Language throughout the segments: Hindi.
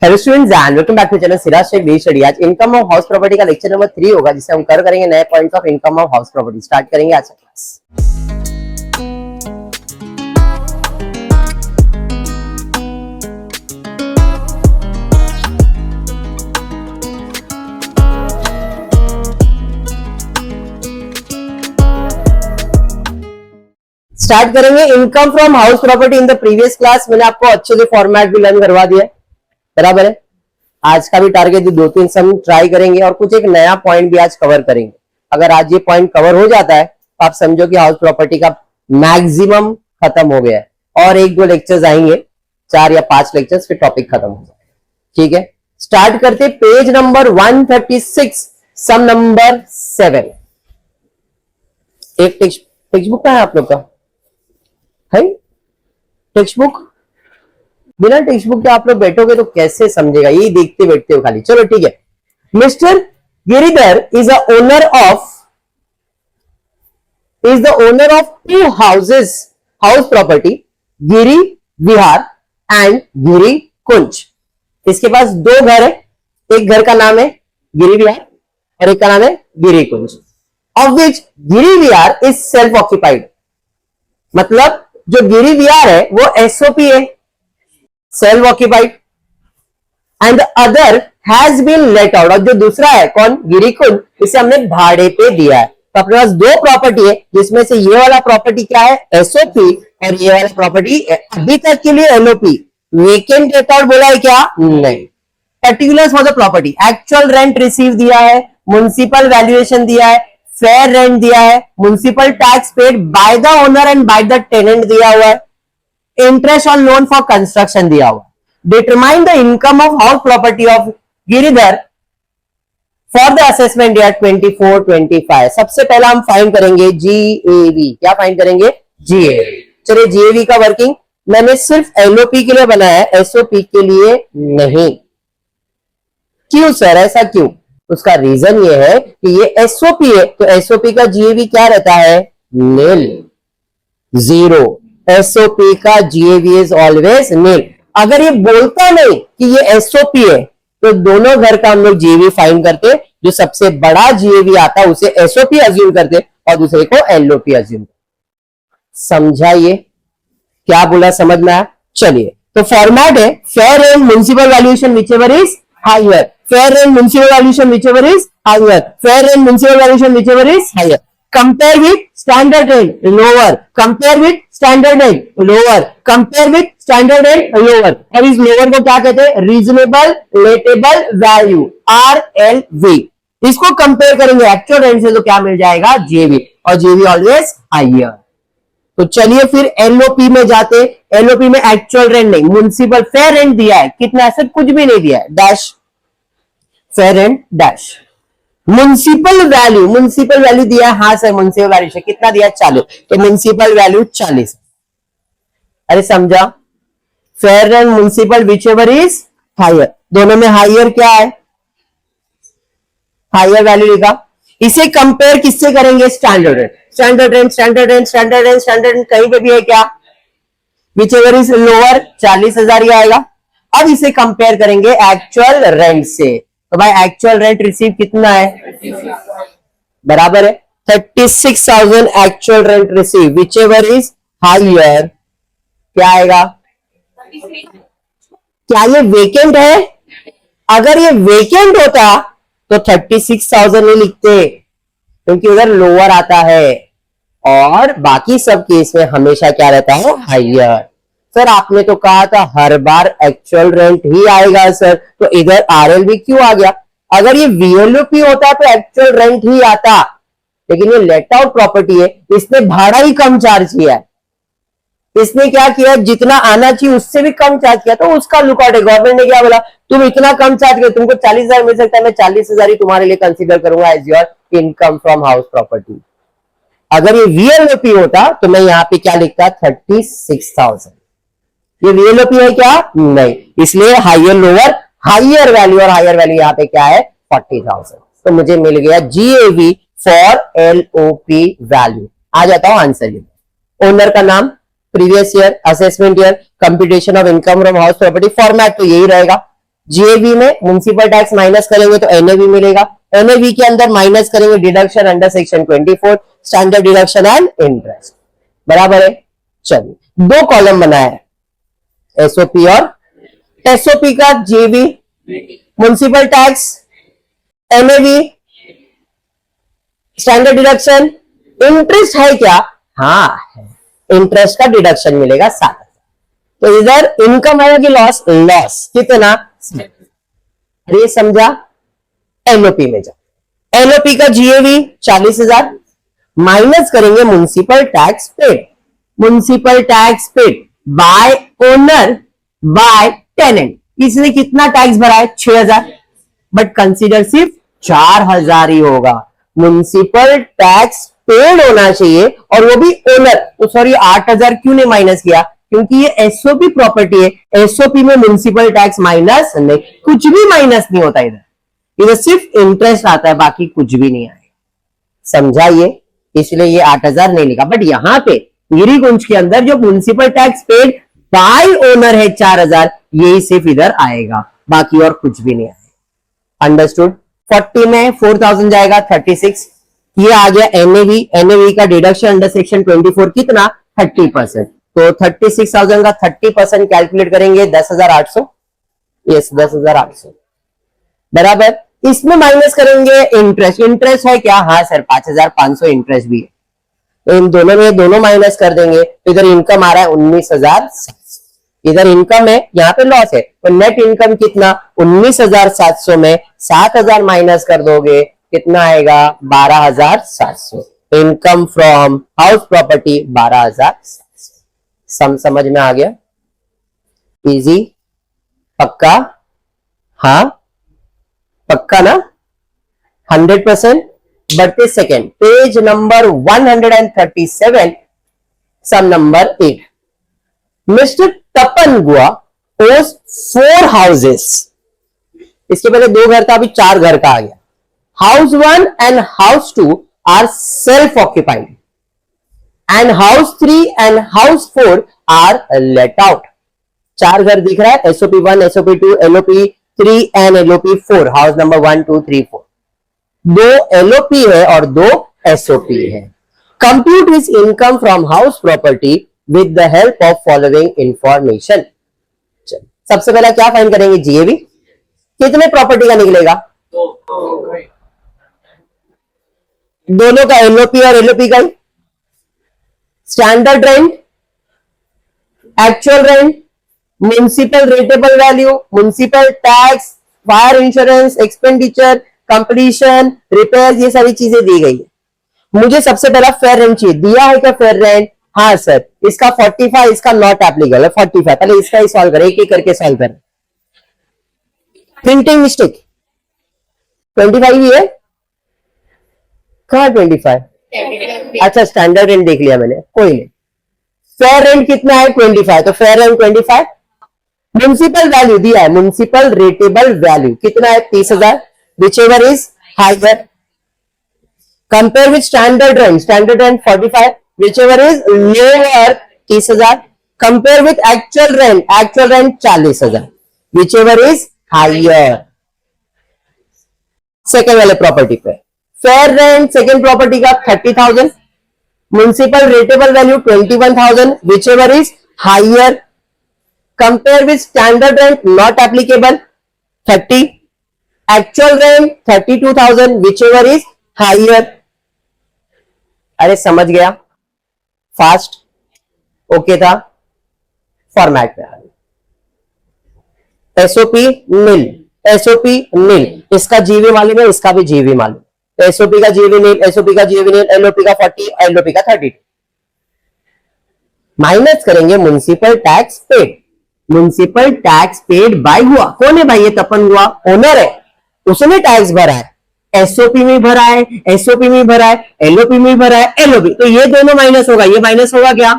Hello students and welcome back to channel Siraj Shaikh the study. आज इनकम ऑफ हाउस प्रॉपर्टी का लेक्चर नंबर 3 होगा, जिसे हम कवर करेंगे नए points of income of house property. Start करेंगे आज का क्लास। स्टार्ट करेंगे income from house property. In the previous class मैंने आपको अच्छे से फॉर्मेट भी लर्न करवा दिया है, बराबर है। आज का भी टारगेट 2-3 सम ट्राई करेंगे और कुछ एक नया पॉइंट भी आज कवर करेंगे। अगर आज ये पॉइंट कवर हो जाता है तो आप समझो कि हाउस प्रॉपर्टी का मैक्सिमम खत्म हो गया है और 1-2 लेक्चर्स आएंगे, 4 या 5 लेक्चर्स, फिर टॉपिक खत्म हो जाएगा। ठीक है, स्टार्ट करते पेज नंबर 136 सम नंबर 7। एक टेक्स्ट बुक का है आप लोग का है? Text book? बिना टेक्स्ट बुक के आप लोग बैठोगे तो कैसे समझेगा, यही देखते बैठते हो खाली। चलो ठीक है। Mister Giridhar is the owner of 2 houses, house property Giri Vihar and Giri Kunj. इसके पास 2 घर है, एक घर का नाम है गिरी विहार और एक का नाम है Giri Kunj. Of which Giri Vihar is self occupied, मतलब जो गिरी विहार है वो एसओपी है, self occupied, and the other has been let out. और जो दूसरा है कौन, गिरिकुंज, इसे हमने भाड़े पे दिया है। तो अपने पास 2 प्रॉपर्टी है, जिसमें से ये वाला प्रॉपर्टी क्या है, एसओपी, और ये वाला प्रॉपर्टी अभी तक के लिए एलओपी। वेकेंट लेट आउट बोला है क्या, नहीं। Particulars for the property, actual rent receive दिया है, म्युनिसिपल वैल्यूएशन दिया है, फेयर रेंट दिया है, municipal tax paid by the owner and by the tenant दिया हुआ है, interest on loan for construction दिया हुआ। Determine the income of house property of Giridhar for the assessment year 24-25। सबसे पहला हम फाइंड करेंगे जीएवी। क्या फाइंड करेंगे, जीएवी। चलिए जीएवी का वर्किंग मैंने सिर्फ एलओपी के लिए बनाया है, एसओपी के लिए नहीं। क्यों सर, ऐसा क्यों? उसका रीजन ये है कि ये एसओपी है, तो एसओपी का जीएवी क्या रहता है, नील, 0। एसओपी का जीएवी इज ऑलवेज नील। अगर ये बोलता नहीं कि ये एसओपी है तो दोनों घर का हम लोग जीएवी फाइंड करते, जो सबसे बड़ा जीएवी आता है उसे एसओपी अज्यूम करते और दूसरे को एलओपी अज्यूम करते। समझा ये क्या बोला, समझ में आया? चलिए, तो फॉर्मेट है fair and municipal valuation whichever is higher, fair and municipal valuation whichever is higher, fair and municipal valuation whichever is higher. Compare with standard rent lower, compare with standard rent lower, compare with standard rent lower. और इस लोअर को क्या कहते हैं, रीजनेबल लेटेबल वैल्यू, RLV। इसको कंपेयर करेंगे एक्चुअल रेंट से तो क्या मिल जाएगा, जेवी, और जेवी ऑलवेज हायर। तो चलिए फिर एलओपी में जाते। एलओपी में एक्चुअल रेंट नहीं, म्युनिसिपल फेयर रेंट दिया है, कितना, ऐसा कुछ भी नहीं दिया है, dash, fair rent dash. Municipal value दिया है, हाँ सर म्युनिसिपल वैल्यू से कितना दिया, 40, तो म्युनिसिपल वैल्यू 40। अरे समझा, fair and municipal whichever is higher, दोनों में हायर क्या है, हायर वैल्यू लिखा। इसे कंपेयर किससे करेंगे, standard rent, standard rent, standard rent, standard rent, standard rent कहीं पे भी है क्या, व्हिचएवर इज लोअर, 40,000 ही आएगा। अब इसे कंपेयर करेंगे एक्चुअल रेंट से, तो भाई एक्चुअल रेंट रिसीव कितना है, बराबर है 36,000 actual rent receive, whichever is higher, क्या आएगा, क्या ये वेकेंट है? अगर ये वेकेंट होता तो 36,000 नहीं लिखते, क्योंकि उधर लोअर आता है, और बाकी सब केस में हमेशा क्या रहता है, हायर। सर आपने तो कहा था हर बार एक्चुअल रेंट ही आएगा सर, तो इधर आरएलवी क्यों आ गया? अगर ये वीएलओपी होता तो एक्चुअल रेंट ही आता, लेकिन ये लेट आउट प्रॉपर्टी है, इसने भाड़ा ही कम चार्ज किया है। इसने क्या किया, जितना आना चाहिए उससे भी कम चार्ज किया, तो उसका लुकआउट है। गवर्नमेंट ने क्या बोला, तुम इतना कम चार्ज किया, तुमको 40,000 मिल सकता है, मैं 40,000 ही तुम्हारे लिए कंसीडर करूंगा as your income from house property. अगर ये वीएलओपी होता तो मैं यहाँ पे क्या लिखता, 36,000। ये वीएलओपी है क्या, नहीं, इसलिए हायर लोअर, हायर वैल्यू, और हायर वैल्यू यहाँ पे क्या है, 40,000। तो मुझे मिल गया जीएवी फॉर एलओपी वैल्यू। आ जाता हूं आंसर ये, ओनर का नाम, previous year, assessment year, computation of income from house property. Format तो यही रहेगा, जीएवी में म्युनिसिपल टैक्स माइनस करेंगे तो एनएवी मिलेगा, एनएवी के अंदर माइनस करेंगे deduction under section 24 standard deduction and interest, बराबर है। चलिए दो कॉलम बनाया है, एसओपी और एसओपी का GAV, municipal tax, NAV, standard deduction, interest है क्या? हाँ है, इंटरेस्ट का डिडक्शन मिलेगा 7,000। तो इधर इनकम आएगा कि लॉस? लॉस कितना? ये समझा। एलओपी में जाओ, एलओपी का जीएवी 40,000 माइनस करेंगे municipal tax paid, municipal tax paid by owner by tenant. इसने कितना टैक्स भरा है? 6,000, बट कंसीडर सिर्फ 4,000 ही होगा। म्युनिसिपल टैक्स पेड होना चाहिए और वो भी ओनर, सॉरी 8,000 क्यों नहीं माइनस किया? क्योंकि ये एसओपी प्रॉपर्टी है, एसओपी में म्युनिसिपल टैक्स माइनस नहीं, कुछ भी माइनस नहीं होता इधर, इधर सिर्फ इंटरेस्ट आता है, बाकी कुछ भी नहीं आएगा। समझा ये? इसलिए ये 8,000 नहीं लिखा। बट यहां पे गिरिकुंज के अंदर जो municipal tax paid by owner है 4,000, यही सिर्फ इधर आएगा, बाकी और कुछ भी नहीं आएगा। अंडरस्टूड? 40 में 4,000 जाएगा 36, ये आ गया एनएवी, एनएवी का डिडक्शन अंडर सेक्शन 24 कितना? 30%। तो 36,000 का 30% कैलकुलेट करेंगे 10,800, यस 10,800, बराबर। इसमें माइनस करेंगे इंटरेस्ट, इंटरेस्ट है क्या? हाँ सर 5,500 इंटरेस्ट भी है, तो इन दोनों में दोनों माइनस कर देंगे, तो इधर इनकम आ रहा है 19,700, इधर इनकम है, यहाँ पे लॉस है, तो नेट इनकम कितना? 19,700 में 7,000 माइनस कर दोगे, कितना आएगा? 12,700। Income from house property 12,700। समझ में आ गया? इजी? पक्का? हाँ पक्का ना? 100%। बढ़ते सेकेंड, पेज नंबर 137, सम नंबर 8। मिस्टर तपन गुआ ओज 4 हाउसेस। इसके पहले 2 घर था, अभी 4 घर का आ गया। House 1 and house 2 are self occupied and house 3 and house 4 are let out. 4 घर दिख रहा है, SOP 1, SOP 2, LOP 3 and LOP 4, house number 1, 2, 3, 4। 2 LOP है और 2 एसओपी है। Compute his income from house property with the help of following information. सबसे पहला क्या फाइंड करेंगे? जीएवी। कितने प्रॉपर्टी का निकलेगा? दोनों का, एलओपी और एलओपी का। Standard rent, actual rent, municipal rateable value, municipal tax, fire insurance, expenditure, completion, repair, ये सारी चीजें दी गई है। मुझे सबसे पहला फेयर रेंट चाहिए। दिया है क्या फेयर रेंट? हाँ सर, इसका 45, इसका नॉट एप्लीकेबल है 45। पहले इसका ही सॉल्व करें, एक एक करके सॉल्व करें। प्रिंटिंग मिस्टेक 25 ही है, कहां 25? अच्छा स्टैंडर्ड रेंट देख लिया मैंने, कोई नहीं। फेयर रेंट कितना है? 25, तो फेयर रेंट 25। म्युनिसिपल वैल्यू दिया है, म्युनिसिपल रेटेबल वैल्यू कितना है? 30,000, whichever is higher. Compare with standard rent 45, whichever is lower 30,000। Compare with actual rent 40,000, whichever is higher. Second वाले प्रॉपर्टी पे फेयर रेंट सेकेंड प्रॉपर्टी का 30,000, municipal rateable value 21,000, whichever is higher. Compare with standard rent not applicable 30, actual rent 32,000, whichever is higher. अरे समझ गया? फास्ट? ओके था? फॉर्मेट में आ गया। एसओपी नील, एसओपी नील, इसका जीवी मालूम है, इसका भी जीवी मालूम। एसओपी का जीवी नील, एसओपी का जीवी नील, एलओपी का 40, एलओपी का 32। माइनस करेंगे municipal tax paid, municipal tax paid bye हुआ। कौन है भाई? ये तपन हुआ, ओनर है, उसने टैक्स भरा है, एसओपी में भरा है, एसओपी में भरा है, एलओपी में भरा है, एलओपी। तो ये दोनों माइनस होगा, ये माइनस होगा क्या?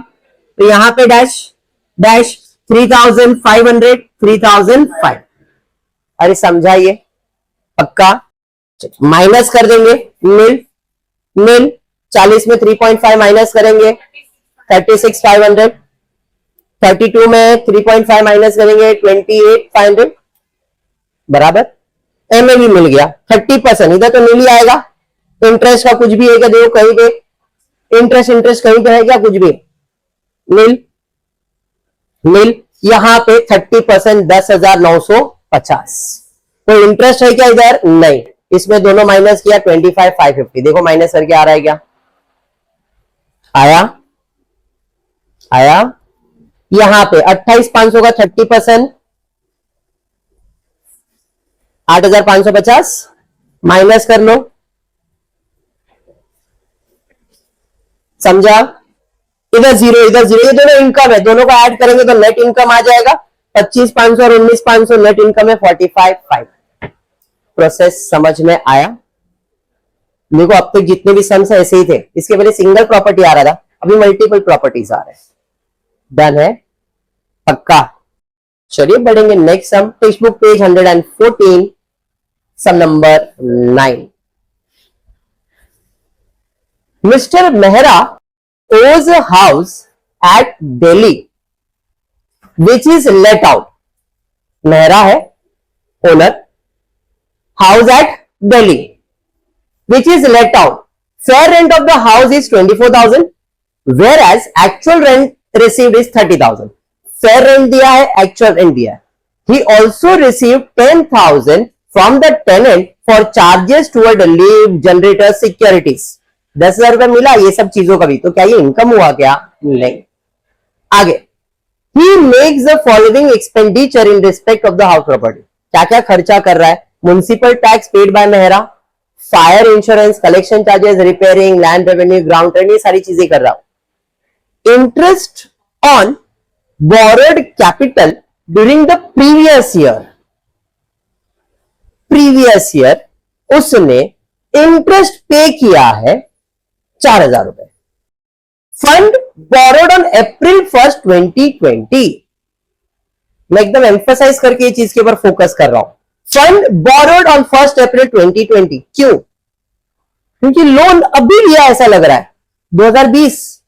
तो यहां पे डैश डैश 3,500, 3,005। अरे समझाइए? पक्का? माइनस कर देंगे नील नील, 40 में 3.5 माइनस करेंगे 36,500, 32 में 3.5 माइनस करेंगे 28,500, बराबर, एमए भी मिल गया 30%, इधर तो मिल ही आएगा। इंटरेस्ट का कुछ भी है क्या, देखो कहीं पे इंटरेस्ट कहीं पे है क्या, कुछ भी मिल यहां पे 30% 10,950। कोई इंटरेस्ट है क्या इधर, नहीं। इसमें दोनों माइनस किया 25,550, देखो माइनस करके आ रहा है क्या, आया यहां पे 28,500 का 30%, 8,550 माइनस कर लो, समझा। इधर जीरो ये दोनों इनकम है, दोनों को ऐड करेंगे तो नेट इनकम आ जाएगा 25,500 और 19,500, नेट इनकम है 45,500। प्रोसेस समझ में आया। देखो अब तक जितने भी सम्स है ऐसे ही थे, इसके पहले सिंगल प्रॉपर्टी आ रहा था, अभी मल्टीपल प्रॉपर्टीज आ रहे हैं। डन है, पक्का। चलिए बढ़ेंगे next sum, textbook page 114, sum number 9। Mister Mehra owns a house at Delhi which is let out. Mehra है owner, house at Delhi which is let out. Fair rent of the house is 24,000 whereas actual rent received is 30,000. Fair rent दिया है, actual rent दिया है. He also received 10,000 from the tenant for charges toward leave, generator, securities. 10,000 रुपए मिला ये सब चीजों का भी, तो क्या ये इनकम हुआ क्या, नहीं। आगे, he makes the following expenditure in respect of the house property. क्या क्या खर्चा कर रहा है, municipal tax paid bye Mehra, fire insurance, collection charges, repairing, land revenue, ground rent, ये सारी चीजें कर रहा हूं। Interest on borrowed capital during the previous year उसने इंटरेस्ट पे किया है 4,000 रुपए। Fund borrowed on April 1st 2020, मैं एकदम एम्फसाइज करके ये चीज के ऊपर फोकस कर रहा हूं। फंड बोरोड ऑन 1st अप्रैल 2020, क्यों, क्योंकि लोन अभी लिया ऐसा लग रहा है 2020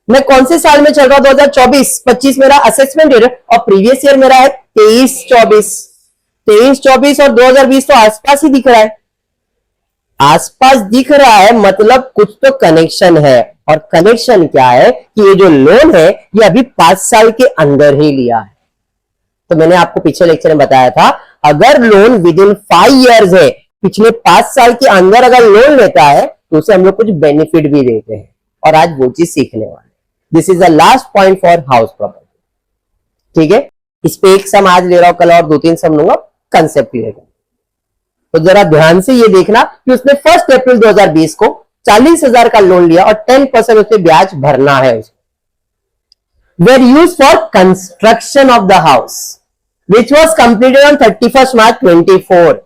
मैं कौन से साल में चल रहा हूं, 2024-25 मेरा असेसमेंट ईयर और प्रीवियस ईयर मेरा है 23-24 और 2020 तो आसपास ही दिख रहा है, आसपास दिख रहा है, मतलब कुछ तो कनेक्शन है। और कनेक्शन क्या है कि ये जो लोन है ये अभी 5 साल के अंदर ही लिया है। तो मैंने आपको पिछले लेक्चर में बताया था, अगर लोन विद इन 5 इयर्स है, पिछले 5 साल के अंदर अगर लोन लेता है तो उसे हम लोग कुछ बेनिफिट भी देते हैं, और आज वो चीज सीखने वाले। This is the last point for house property, ठीक है। इस पे एक सम आज ले रहा हूं, कल और 2-3 सम लूंगा, कंसेप्ट क्लियर कर। तो जरा ध्यान से ये देखना कि उसने 1 अप्रैल 2020 को 40,000 का लोन लिया और 10% उससे ब्याज भरना है। Were use for construction of the house which was completed on 31 March 24।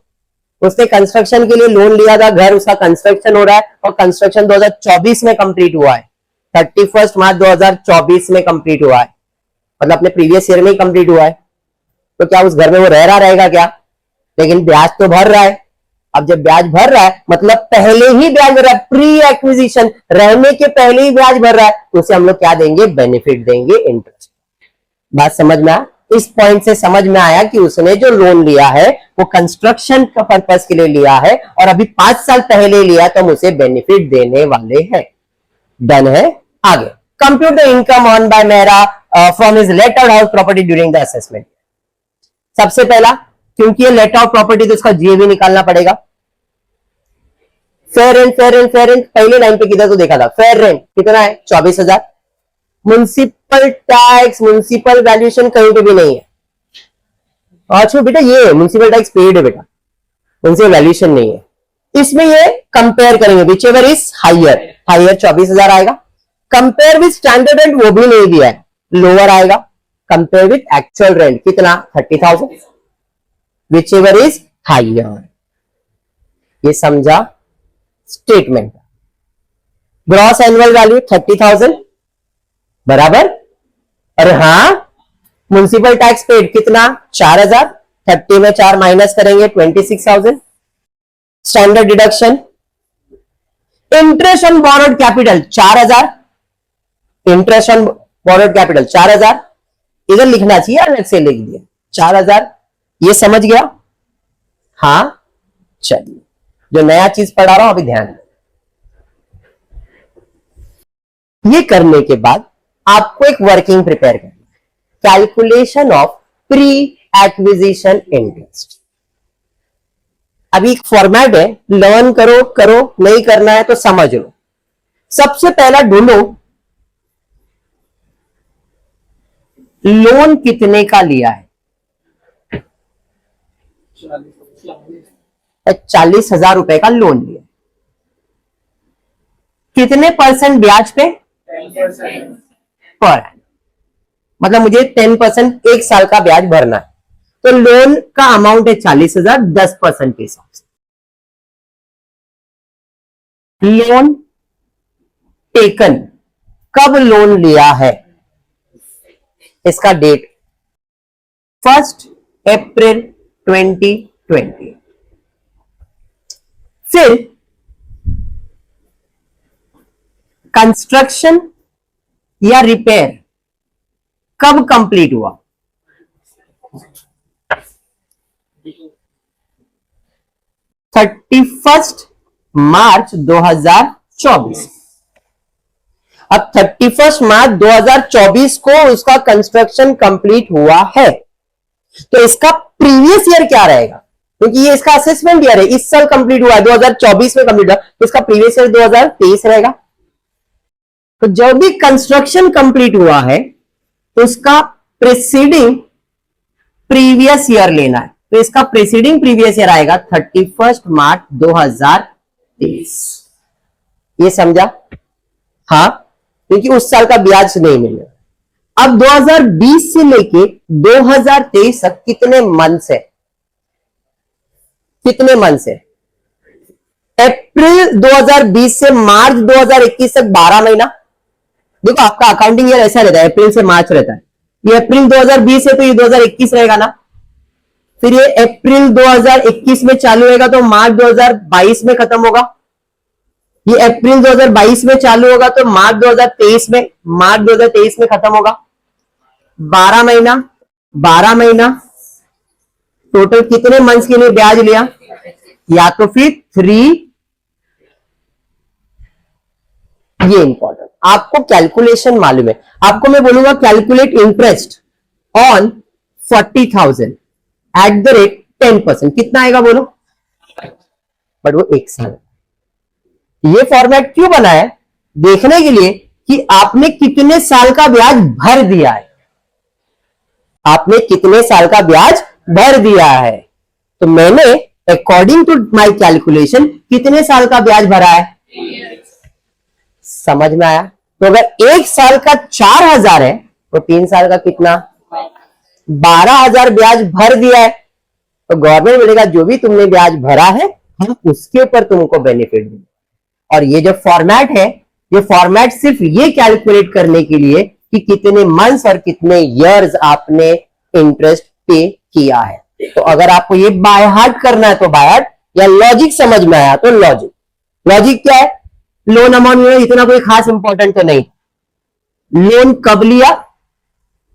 उसने कंस्ट्रक्शन के लिए लोन लिया था, घर उसका कंस्ट्रक्शन हो रहा है और कंस्ट्रक्शन 2024 में कंप्लीट हुआ है, 31 मार्च 2024 में कंप्लीट हुआ है, मतलब अपने प्रीवियस ईयर में ही कंप्लीट हुआ है। तो क्या उस घर में वो रह रहा रहेगा क्या, लेकिन ब्याज तो भर रहा है। अब जब ब्याज भर रहा है मतलब पहले ही ब्याज भर रहा है, प्री एक्विजिशन, रहने के पहले ही ब्याज भर रहा है, तो उसे हम लोग क्या देंगे, बेनिफिट देंगे, इंटरेस्ट। बात समझ में आया। इस पॉइंट से समझ में आया कि उसने जो लोन लिया है वो कंस्ट्रक्शन का पर्पस के लिए लिया है और अभी 5 साल पहले लिया, तो हम उसे बेनिफिट देने वाले हैं। डन है। आगे, compute the income earn by Mehra from his let out house property during the assessment. सबसे पहला, क्योंकि ये लेट आउट प्रॉपर्टी तो इसका जीएवी निकालना पड़ेगा। फेयर रेंट पहले लाइन पे किधर तो देखा था, फेयर रेंट कितना है 24,000। म्युनिसिपल टैक्स, म्युनिसिपल वैल्यूएशन कहीं पे भी नहीं है। अच्छा बेटा, ये म्युनिसिपल टैक्स पेड है बेटा, म्युनिसिपल वैल्यूएशन नहीं है। इसमें ये कंपेयर करेंगे, विच एवर इज हाइयर 24,000 आएगा। कंपेयर विद स्टैंडर्ड रेंट, वो भी नहीं दिया है, लोअर आएगा। कंपेयर विद एक्चुअल रेंट कितना, 30,000, विच एवर इज हाइयर। ये समझा स्टेटमेंट। ग्रॉस एनुअल वैल्यू 30,000 बराबर, और हाँ म्युनिसिपल टैक्स पेड कितना 4,000, 30 में 4 माइनस करेंगे 26,000। Standard deduction, interest on borrowed capital 4,000, interest on borrowed capital 4,000, इधर लिखना चाहिए, अलग से लिख दिया 4,000। ये समझ गया। हाँ, चलिए, जो नया चीज पढ़ा रहा हूं अभी ध्यान दें। ये करने के बाद आपको एक वर्किंग प्रिपेयर करना, calculation of pre acquisition interest. अभी एक फॉर्मेट है, लर्न करो करो, नहीं करना है तो समझ लो। सबसे पहला ढूंढो लोन कितने का लिया है। 40,000 रुपए का लोन लिया, कितने परसेंट ब्याज पे? 10% पर, मतलब मुझे 10% एक साल का ब्याज भरना है, तो लोन का अमाउंट है 40,000, 10% के हिसाब से। लोन टेकन, कब लोन लिया है, इसका डेट 1 अप्रैल 2020। फिर कंस्ट्रक्शन या रिपेयर कब कंप्लीट हुआ, 31 मार्च 2024। अब 31 मार्च 2024 को उसका कंस्ट्रक्शन कंप्लीट हुआ है, तो इसका प्रीवियस ईयर क्या रहेगा, क्योंकि ये इसका असेसमेंट ईयर है, इस साल कंप्लीट हुआ है, 2024 में कंप्लीट हुआ, तो इसका प्रीवियस ईयर 2023 रहेगा। तो जब भी कंस्ट्रक्शन कंप्लीट हुआ है तो उसका प्रीसीडिंग प्रीवियस ईयर लेना है, तो इसका प्रीसीडिंग प्रीवियस ईयर आएगा 31 मार्च 2023। ये समझा? हाँ, क्योंकि उस साल का ब्याज नहीं मिलेगा। अब 2020 से लेके 2023 तक कितने मंथ्स है, कितने मंथ्स है? अप्रैल 2020 से मार्च 2021 तक 12 महीना। देखो आपका अकाउंटिंग ईयर ऐसा रहता है, अप्रैल से मार्च रहता है, ये अप्रैल 2020 है तो ये 2021 रहेगा ना, फिर ये अप्रैल 2021 में चालू होगा तो मार्च 2022 में खत्म होगा, ये अप्रैल 2022 में चालू होगा तो मार्च 2023 में खत्म होगा। 12 महीना, 12 महीना टोटल कितने मंथ्स के लिए ब्याज लिया, या तो फिर 3, ये इंपॉर्टेंट, आपको कैलकुलेशन मालूम है। आपको मैं बोलूंगा calculate interest on 40,000 at the rate 10%, कितना आएगा बोलो, बट वो एक साल। ये फॉर्मेट क्यों बना है, देखने के लिए कि आपने कितने साल का ब्याज भर दिया है, आपने कितने साल का ब्याज भर दिया है। तो मैंने अकॉर्डिंग टू माय कैलकुलेशन कितने साल का ब्याज भरा है, समझ में आया? तो अगर एक साल का 4,000 है तो 3 साल का कितना, 12,000 ब्याज भर दिया है, तो गवर्नमेंट बोलेगा जो भी तुमने ब्याज भरा है हम उसके ऊपर तुमको बेनिफिट देंगे। और ये जो फॉर्मेट है, ये फॉर्मेट सिर्फ ये कैलकुलेट करने के लिए कि कितने मंथ्स और कितने इयर्स आपने इंटरेस्ट पे किया है। तो अगर आपको ये बाय हार्ट करना है तो बाय हार्ट, या लॉजिक समझ में आया तो लॉजिक। लॉजिक क्या है, लोन अमाउंट में इतना कोई खास इंपॉर्टेंट तो नहीं, लोन कब लिया,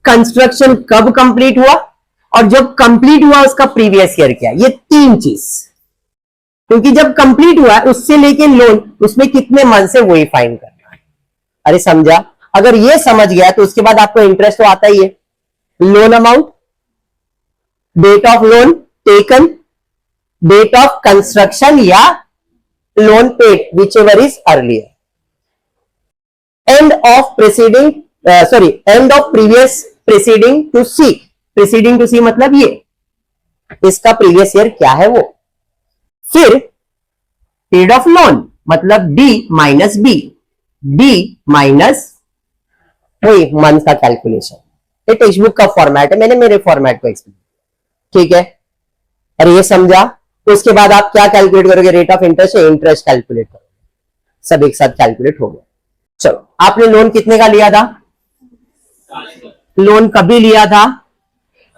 कंस्ट्रक्शन कब कंप्लीट हुआ, और जब कंप्लीट हुआ उसका प्रीवियस ईयर क्या, ये 3 चीज। क्योंकि जब कंप्लीट हुआ उससे लेके लोन, उसमें कितने मंथ से वही फाइंड करना है। अरे समझा? अगर ये समझ गया तो उसके बाद आपको इंटरेस्ट तो आता ही है। Loan amount, date of loan taken, date of construction या loan paid, whichever is earlier, end of preceding, end of previous preceding to C. Preceding to C मतलब ये, इसका प्रीवियस ईयर क्या है वो। फिर पीरियड ऑफ लोन मतलब D minus B, D minus वही मंथ का कैलकुलेशन। ये टेक्स्ट बुक का फॉर्मेट है, मैंने मेरे फॉर्मेट को एक्सप्लेन, ठीक है? और ये समझा? उसके बाद आप क्या कैलकुलेट करोगे, रेट ऑफ इंटरेस्ट या इंटरेस्ट कैलकुलेट करोगे, सब एक साथ कैलकुलेट हो गया। चलो, आपने लोन कितने का लिया था, लोन कभी लिया था,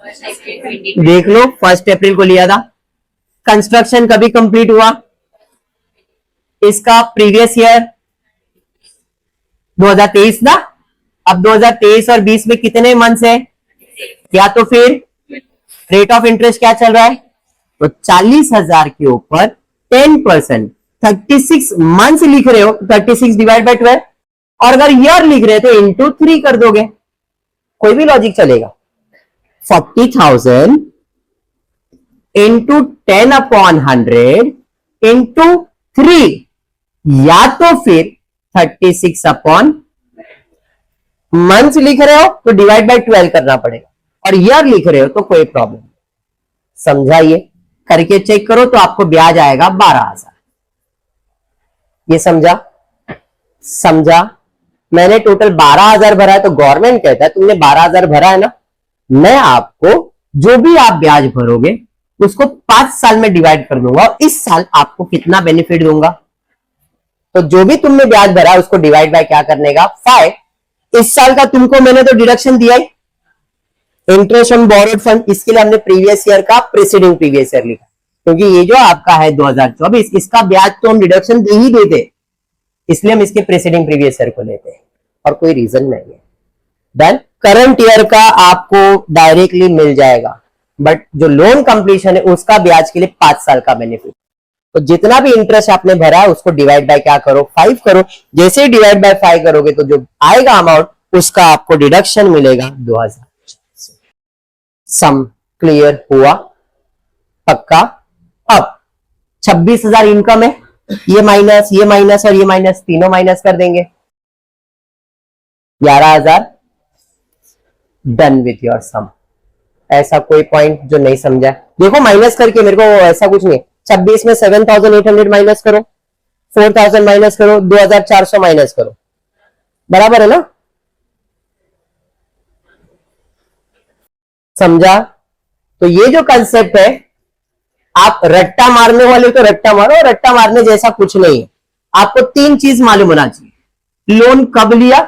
देख लो 1 अप्रैल को लिया था। कंस्ट्रक्शन कभी कंप्लीट हुआ, इसका प्रीवियस ईयर 2023 ना। अब 2023 और 20 में कितने मंथ्स है, या तो फिर रेट ऑफ इंटरेस्ट क्या चल रहा है तो 40,000 के ऊपर 10%, 36 मंथ्स लिख रहे हो, 36 डिवाइड बाय 12, और अगर ईयर लिख रहे हो तो इंटू 3 कर दोगे, कोई भी लॉजिक चलेगा। 40,000 इंटू 10/100 इंटू 3, या तो फिर 36 मंथ्स लिख रहे हो तो डिवाइड बाय 12 करना पड़ेगा, और ईयर लिख रहे हो तो कोई प्रॉब्लम। समझाइए, करके चेक करो तो आपको ब्याज आएगा 12,000। ये समझा? मैंने टोटल 12,000 भरा है, तो गवर्नमेंट कहता है तुमने 12,000 भरा है ना, मैं आपको जो भी आप ब्याज भरोगे उसको 5 साल में डिवाइड कर दूंगा, और इस साल आपको कितना बेनिफिट दूंगा। तो जो भी तुमने ब्याज भरा उसको डिवाइड बाय क्या करने का, 5। इस साल का तुमको मैंने तो डिडक्शन दिया ही, इंटरेस्ट ऑन बोरोड फंड, इसके लिए हमने प्रीवियस ईयर का प्रीसीडिंग प्रीवियस ईयर लिखा, क्योंकि ये जो आपका है 2024, इसका ब्याज तो हम डिडक्शन दे ही देते, इसलिए हम इसके प्रीसीडिंग प्रीवियस ईयर को लेते हैं, और कोई रीजन नहीं है। देन करंट ईयर का आपको डायरेक्टली मिल जाएगा, बट जो लोन कंप्लीशन है उसका ब्याज के लिए 5 साल का बेनिफिट। तो जितना भी इंटरेस्ट आपने भरा है उसको डिवाइड बाय क्या करो, 5 करो। जैसे ही डिवाइड बाय 5 करोगे तो जो आएगा अमाउंट उसका आपको डिडक्शन मिलेगा 2,000। सम क्लियर हुआ? पक्का? अब 26,000 इनकम है, ये माइनस और ये माइनस, तीनों माइनस कर देंगे, 11,000। डन विथ योर सम। ऐसा कोई पॉइंट जो नहीं समझा? देखो माइनस करके, मेरे को ऐसा कुछ नहीं, 26 में 7,800 माइनस करो, 4,000 माइनस करो, 2,400 माइनस करो, बराबर है ना? समझा? तो ये जो कंसेप्ट है, आप रट्टा मारने वाले तो रट्टा मारो, रट्टा मारने जैसा कुछ नहीं है। आपको 3 चीज मालूम होना चाहिए, लोन कब लिया,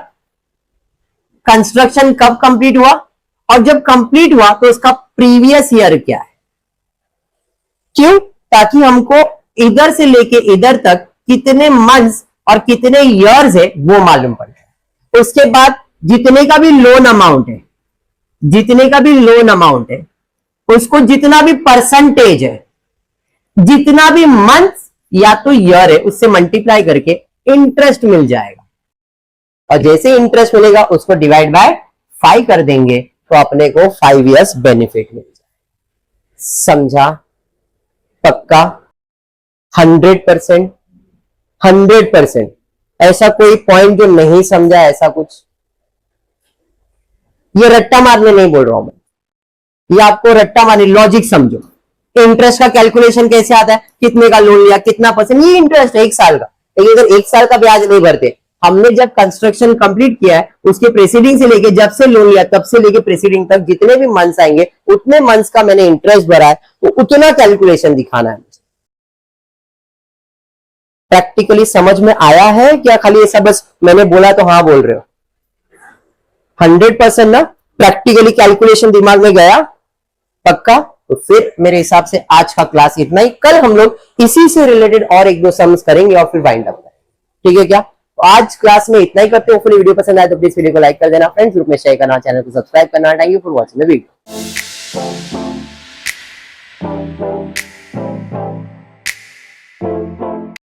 कंस्ट्रक्शन कब कंप्लीट हुआ, और जब कंप्लीट हुआ तो उसका प्रीवियस ईयर क्या है। क्यों? ताकि हमको इधर से लेके इधर तक कितने मंथ्स और कितने इयर्स है वो मालूम पड़ जाए। उसके बाद जितने का भी लोन अमाउंट है, उसको जितना भी परसेंटेज है, जितना भी मंथ्स या तो ईयर है, उससे मल्टीप्लाई करके इंटरेस्ट मिल जाएगा, और जैसे इंटरेस्ट मिलेगा उसको डिवाइड बाय 5 कर देंगे तो अपने को 5 इयर्स बेनिफिट मिल जाए। समझा? पक्का? 100%? 100%? ऐसा कोई पॉइंट जो नहीं समझा, ऐसा कुछ? ये रट्टा मारने नहीं बोल रहा हूं मैं, ये आपको रट्टा मारने, लॉजिक समझो। इंटरेस्ट का कैलकुलेशन कैसे आता है, कितने का लोन लिया, कितना परसेंट, ये इंटरेस्ट है 1 साल का। लेकिन अगर 1 साल का ब्याज नहीं भरते, हमने जब कंस्ट्रक्शन कंप्लीट किया है उसके प्रेसीडिंग से लेके, जब से लोन लिया तब से लेके प्रेसीडिंग तक जितने भी मंथ्स आएंगे उतने मंथ्स का मैंने इंटरेस्ट भरा है, तो उतना कैलकुलेशन दिखाना है मुझे। प्रैक्टिकली समझ में आया है क्या? खाली ऐसा बस मैंने बोला तो हाँ बोल रहे हो? 100% ना? प्रैक्टिकली कैलकुलेशन दिमाग में गया? पक्का? तो फिर मेरे हिसाब से आज का क्लास इतना ही। कल हम लोग इसी से रिलेटेड और 1-2 सम्स करेंगे और फिर वाइंड अप करेंगे, ठीक है क्या? तो आज क्लास में इतना ही करते हैं। होपफुली वीडियो पसंद आए तो प्लीज वीडियो को लाइक कर देना, फ्रेंड्स ग्रुप में शेयर करना, चैनल को सब्सक्राइब करना। Thank you for watching the video.